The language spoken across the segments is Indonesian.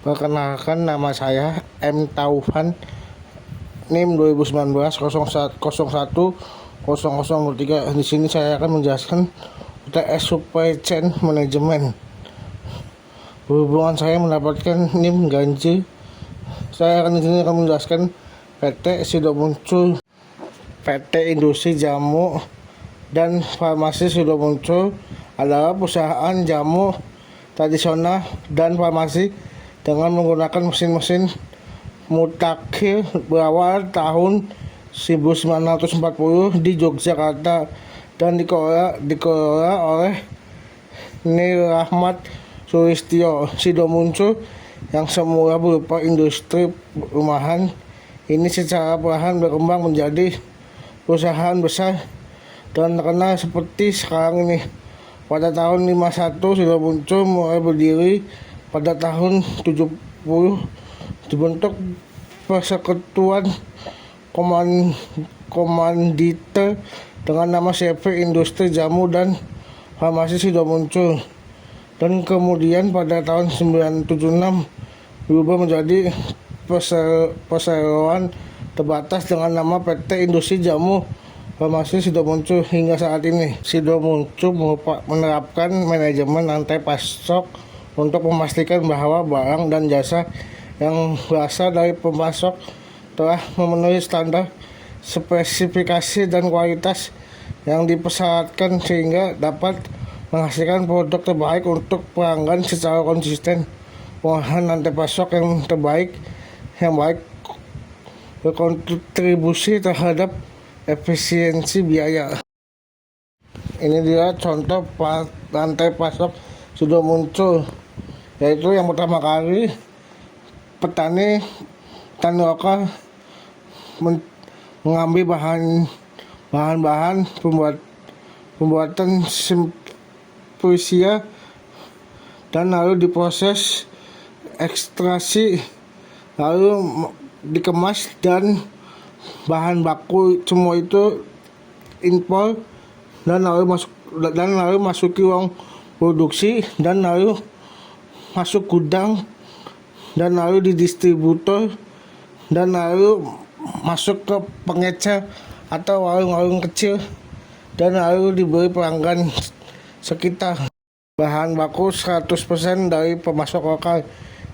Perkenalkan, nama saya M. Taufan, NIM 2019 01 0003. Di sini saya akan menjelaskan UTS Supply Chain Management. Berhubungan saya mendapatkan NIM ganjil, saya akan di sini akan menjelaskan PT sudah muncul, PT Industri Jamu dan Farmasi sudah muncul, adalah perusahaan jamu tradisional dan farmasi dengan menggunakan mesin-mesin mutakhir berawal tahun 1940 di Yogyakarta dan dikelola oleh Nir Rahmat Sulistyo Sidomuncul yang semula berupa industri rumahan. Ini secara perlahan berkembang menjadi perusahaan besar dan terkenal seperti sekarang ini. Pada tahun 51 sudah muncul, mulai berdiri pada tahun 70 dibentuk persekutuan komanditer dengan nama CV Industri Jamu dan Farmasi sudah muncul, dan kemudian pada tahun 1976 berubah menjadi perseroan terbatas dengan nama PT Industri Jamu Farmasi sudah muncul. Hingga saat ini sudah muncul menerapkan manajemen rantai pasok untuk memastikan bahwa barang dan jasa yang berasal dari pemasok telah memenuhi standar spesifikasi dan kualitas yang dipersyaratkan sehingga dapat menghasilkan produk terbaik untuk pelanggan secara konsisten. Pengolahan rantai pasok yang baik berkontribusi terhadap efisiensi biaya. Ini dia contoh rantai pasok sudah muncul, yaitu yang pertama kali petani lokal mengambil bahan-bahan pembuatan simpusia dan lalu diproses ekstraksi, lalu dikemas, dan bahan baku semua itu impor dan lalu masuki ruang produksi dan lalu masuk gudang dan lalu di distributor dan lalu masuk ke pengecer atau warung-warung kecil dan lalu diberi pelanggan sekitar. Bahan baku 100% dari pemasok lokal.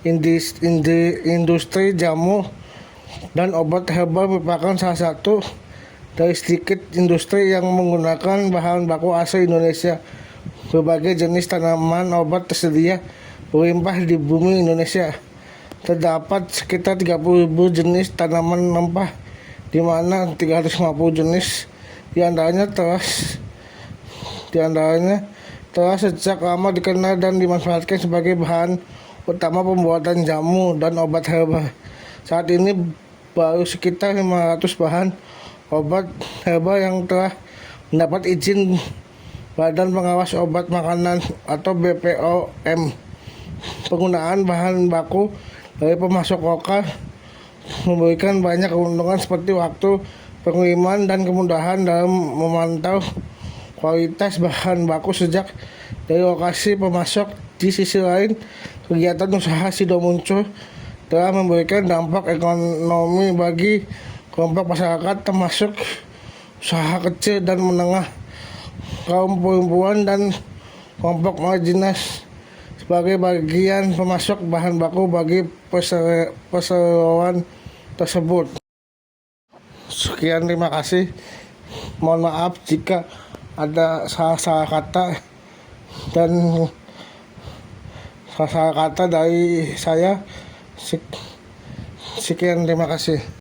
Industri jamu dan obat herbal merupakan salah satu dari sedikit industri yang menggunakan bahan baku asli Indonesia. Berbagai jenis tanaman obat tersedia berlimpah di bumi Indonesia. Terdapat sekitar 30.000 jenis tanaman rempah, di mana 350 jenis diantaranya telah sejak lama dikenal dan dimanfaatkan sebagai bahan utama pembuatan jamu dan obat herbal. Saat ini baru sekitar 500 bahan obat herbal yang telah mendapat izin Badan Pengawas Obat Makanan atau BPOM. Penggunaan bahan baku dari pemasok lokal memberikan banyak keuntungan seperti waktu pengiriman dan kemudahan dalam memantau kualitas bahan baku sejak dari lokasi pemasok. Di sisi lain, kegiatan usaha sudah muncul telah memberikan dampak ekonomi bagi kelompok masyarakat termasuk usaha kecil dan menengah, kaum perempuan, dan kelompok marginal sebagai bagian pemasok bahan baku bagi perseroan tersebut. Sekian, terima kasih. Mohon maaf jika ada salah kata dari saya. Sekian, terima kasih.